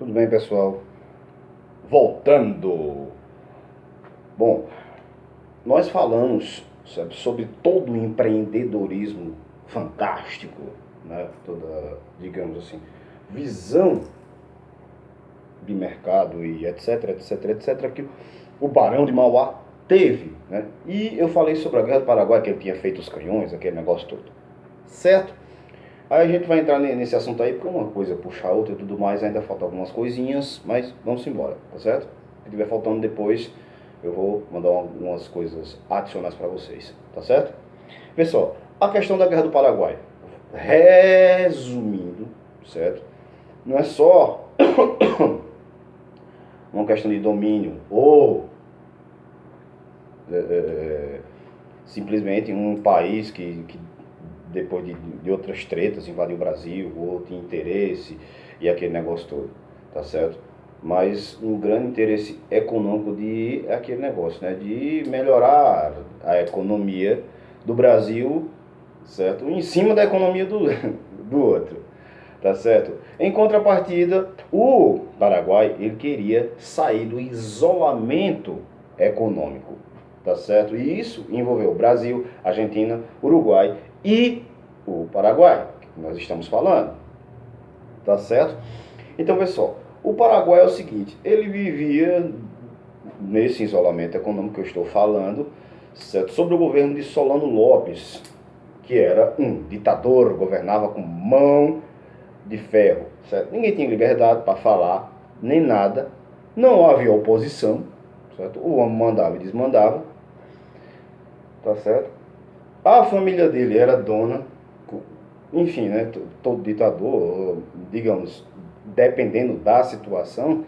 Tudo bem, pessoal? Voltando. Bom, nós falamos, sabe, sobre todo o empreendedorismo fantástico, né? Toda, digamos assim, visão de mercado e etc, etc, etc, que o Barão de Mauá teve, né? E eu falei sobre a Guerra do Paraguai, que ele tinha feito os canhões, aquele negócio todo, certo? Aí a gente vai entrar nesse assunto aí, porque uma coisa puxa a outra e tudo mais, ainda faltam algumas coisinhas, mas vamos embora, tá certo? Se tiver faltando depois, eu vou mandar algumas coisas adicionais para vocês, tá certo? Pessoal, a questão da Guerra do Paraguai, resumindo, certo? Não é só uma questão de domínio ou simplesmente um país que depois de outras tretas invadiu o Brasil, ou tinha interesse e aquele negócio todo, tá certo? Mas um grande interesse econômico de aquele negócio, né? De melhorar a economia do Brasil, certo? Em cima da economia do outro, tá certo? Em contrapartida, o Paraguai, ele queria sair do isolamento econômico, tá certo? E isso envolveu Brasil, Argentina, Uruguai e o Paraguai, que nós estamos falando, tá certo? Então, pessoal, o Paraguai é o seguinte, ele vivia nesse isolamento econômico que eu estou falando, certo? Sobre o governo de Solano Lopes, que era um ditador, governava com mão de ferro, certo? Ninguém tinha liberdade para falar, nem nada, não havia oposição, certo? O homem mandava e desmandava, tá certo? A família dele era dona, enfim, né? Todo ditador, digamos, dependendo da situação,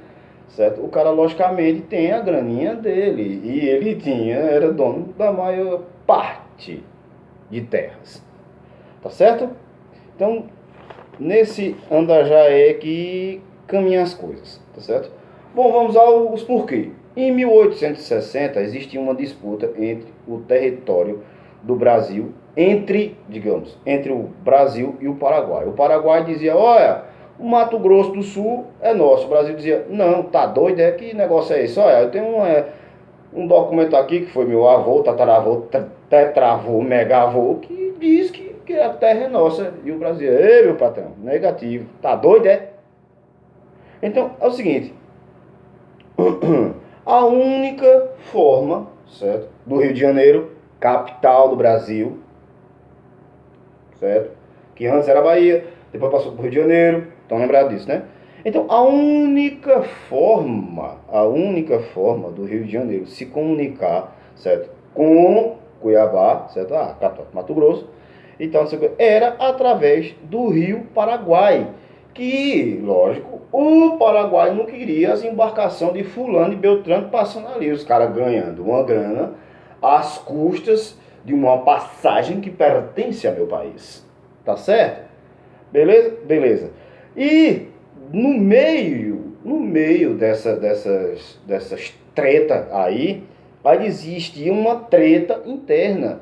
certo? O cara, logicamente, tem a graninha dele, e ele era dono da maior parte de terras, tá certo? Então, nesse andajaé que caminham as coisas, tá certo? Bom, vamos aos porquê. Em 1860 existia uma disputa entre o território do Brasil, entre o Brasil e o Paraguai. O Paraguai dizia, olha, o Mato Grosso do Sul é nosso. O Brasil dizia, não, tá doido, que negócio é esse? Olha, eu tenho um documento aqui que foi meu avô, tataravô, tetravô, megavô, que diz que a terra é nossa. E o Brasil, ei, meu patrão, negativo. Tá doido, é? Então, é o seguinte, a única forma, certo, do Rio de Janeiro, capital do Brasil, certo, que antes era Bahia, depois passou para o Rio de Janeiro, estão lembrados disso, né? Então, a única forma do Rio de Janeiro se comunicar, certo, com Cuiabá, certo, capital do Mato Grosso, então, era através do Rio Paraguai, que, lógico, o Paraguai não queria as embarcações de fulano e beltrano passando ali, os caras ganhando uma grana às custas de uma passagem que pertence a meu país. Tá certo? Beleza? Beleza. E no meio dessas tretas aí existia uma treta interna.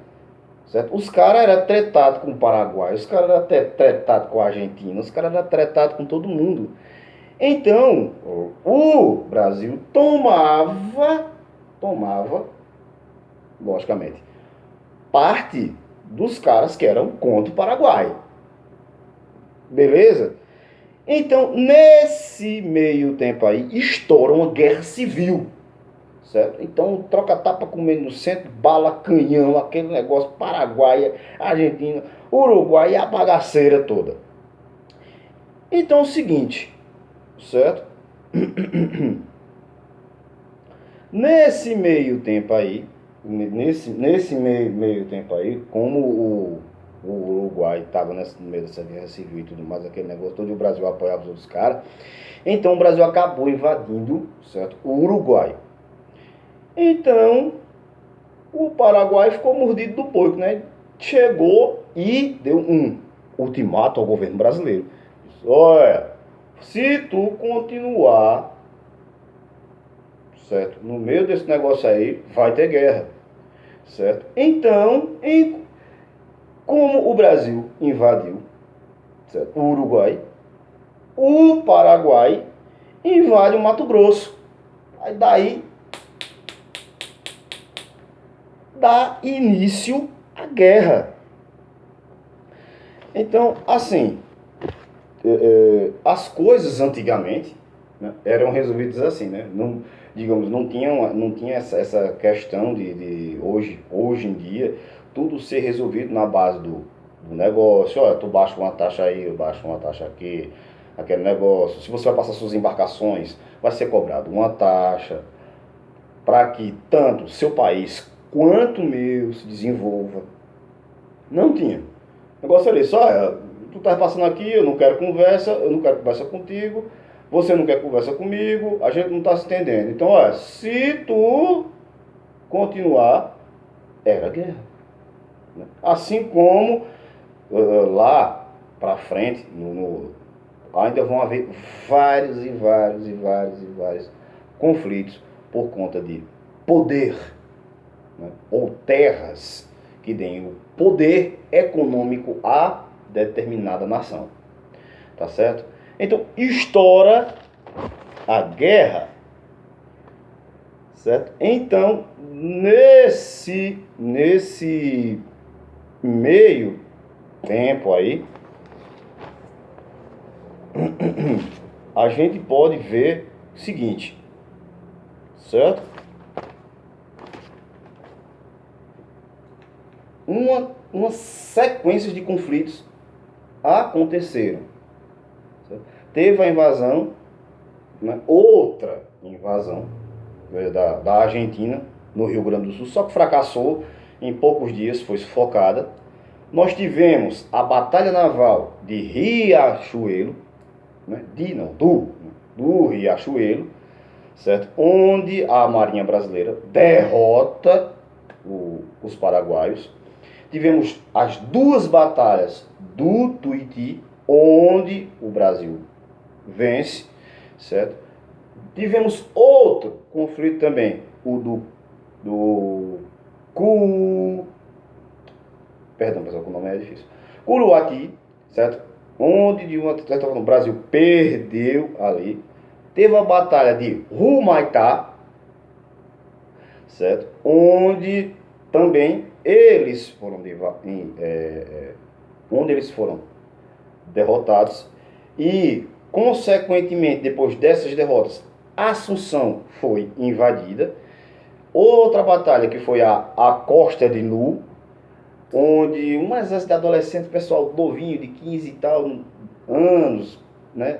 Certo? Os caras eram tretados com o Paraguai, os caras eram tretados com a Argentina, os caras eram tretados com todo mundo. Então, o Brasil tomava, logicamente, parte dos caras que eram contra o Paraguai. Beleza? Então, nesse meio tempo aí, estoura uma guerra civil. Certo? Então, troca-tapa comendo no centro, bala, canhão, aquele negócio, Paraguai, Argentina, Uruguai e a bagaceira toda. Então, é o seguinte, certo? Nesse meio tempo aí, meio tempo aí, como o Uruguai estava no meio dessa guerra civil e tudo mais, aquele negócio todo, e o Brasil apoiava os outros caras, então o Brasil acabou invadindo, certo, o Uruguai. Então, o Paraguai ficou mordido do porco, né? Chegou e deu um ultimato ao governo brasileiro. Disse, olha, se tu continuar, certo, no meio desse negócio aí, vai ter guerra, certo? Então, como o Brasil invadiu, certo, o Uruguai, o Paraguai invade o Mato Grosso. Aí daí dá início à guerra. Então, assim, as coisas antigamente, né, eram resolvidas assim, né? Não, digamos, não tinha essa questão de hoje em dia, tudo ser resolvido na base do negócio. Olha, tu baixa uma taxa aí, eu baixo uma taxa aqui, aquele negócio. Se você vai passar suas embarcações, vai ser cobrado uma taxa para que tanto seu país quanto o meu se desenvolva. Não tinha. O negócio ali, só tu tá passando aqui, eu não quero conversa contigo, você não quer conversa comigo, a gente não tá se entendendo. Então, olha, se tu continuar, era guerra. Né? Assim como lá para frente, ainda vão haver vários e vários e vários e vários conflitos por conta de poder, né? Ou terras que deem o poder econômico a determinada nação. Tá certo? Então, estoura a guerra, certo? Então, nesse meio tempo aí, a gente pode ver o seguinte, certo? Uma sequência de conflitos aconteceram. Certo? Teve a invasão, né? Outra invasão, né, da Argentina no Rio Grande do Sul, só que fracassou em poucos dias, foi sufocada. Nós tivemos a Batalha Naval de Riachuelo, né? do Riachuelo, certo? Onde a Marinha Brasileira derrota os paraguaios. Tivemos as duas batalhas do Tuiuti, onde o Brasil vence, certo? Tivemos outro conflito também, o perdão, pessoal, que o nome é difícil. Curuati, certo? Onde de uma certa forma o Brasil perdeu ali. Teve a batalha de Humaitá, certo? Onde também eles foram onde eles foram derrotados e, consequentemente, depois dessas derrotas, Assunção foi invadida. Outra batalha que foi a Costa de Nu, onde um exército de adolescentes, pessoal novinho de 15 e tal anos, né?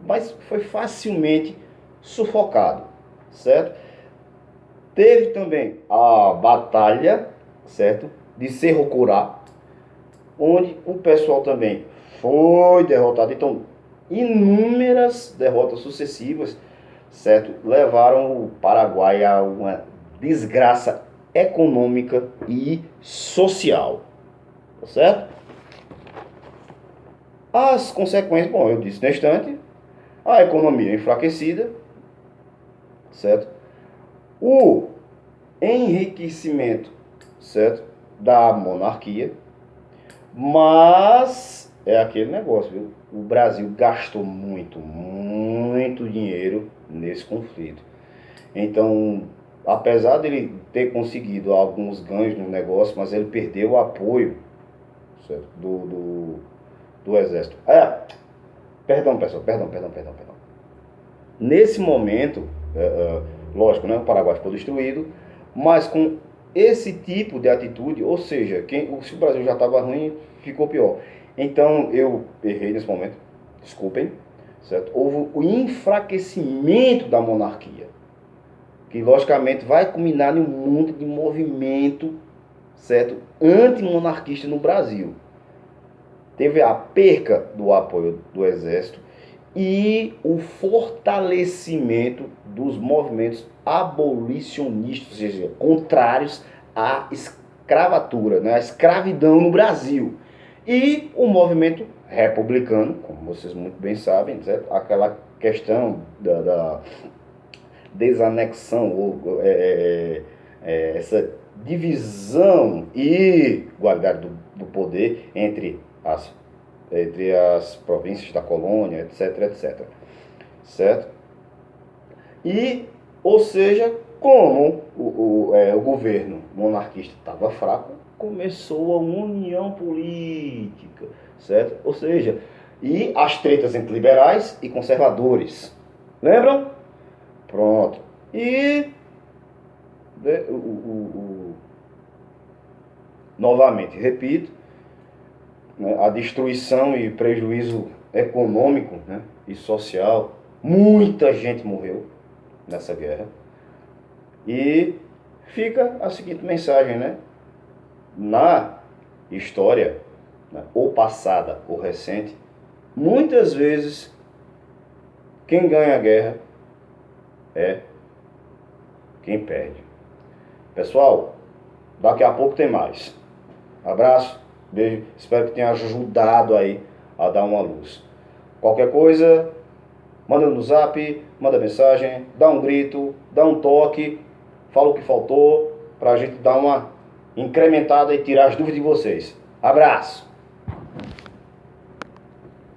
Mas foi facilmente sufocado, certo? Teve também a batalha, certo, de Cerro Corá, onde o pessoal também foi derrotado. Então, inúmeras derrotas sucessivas, certo, levaram o Paraguai a uma desgraça econômica e social, tá certo? As consequências, bom, eu disse na instante, a economia enfraquecida, certo? O enriquecimento, certo, da monarquia, mas é aquele negócio, viu? O Brasil gastou muito, muito dinheiro nesse conflito. Então, apesar dele ter conseguido alguns ganhos no negócio, mas ele perdeu o apoio, certo, do exército. Perdão, pessoal, perdão. Nesse momento, lógico, né, o Paraguai ficou destruído, mas com esse tipo de atitude, ou seja, se o Brasil já estava ruim, ficou pior. Então, eu errei nesse momento, desculpem, certo? Houve o enfraquecimento da monarquia, que logicamente vai culminar em um mundo de movimento, certo, antimonarquista no Brasil. Teve a perca do apoio do exército e o fortalecimento dos movimentos abolicionistas, ou seja, contrários à escravatura, né, à escravidão no Brasil. E o movimento republicano, como vocês muito bem sabem, certo? Aquela questão da desanexão, ou essa divisão e igualdade do poder entre as províncias da colônia, etc, etc. Certo? E, ou seja, como o governo monarquista estava fraco, começou a união política, certo? Ou seja, e as tretas entre liberais e conservadores. Lembram? Pronto. E né, novamente, repito, né, a destruição e prejuízo econômico, né, e social. Muita gente morreu nessa guerra. E fica a seguinte mensagem, né? Na história, né, ou passada ou recente, muitas vezes quem ganha a guerra é quem perde. Pessoal, daqui a pouco tem mais. Abraço, beijo, espero que tenha ajudado aí a dar uma luz. Qualquer coisa, manda no zap, manda mensagem, dá um grito, dá um toque, fala o que faltou, pra gente dar uma incrementada e tirar as dúvidas de vocês. Abraço!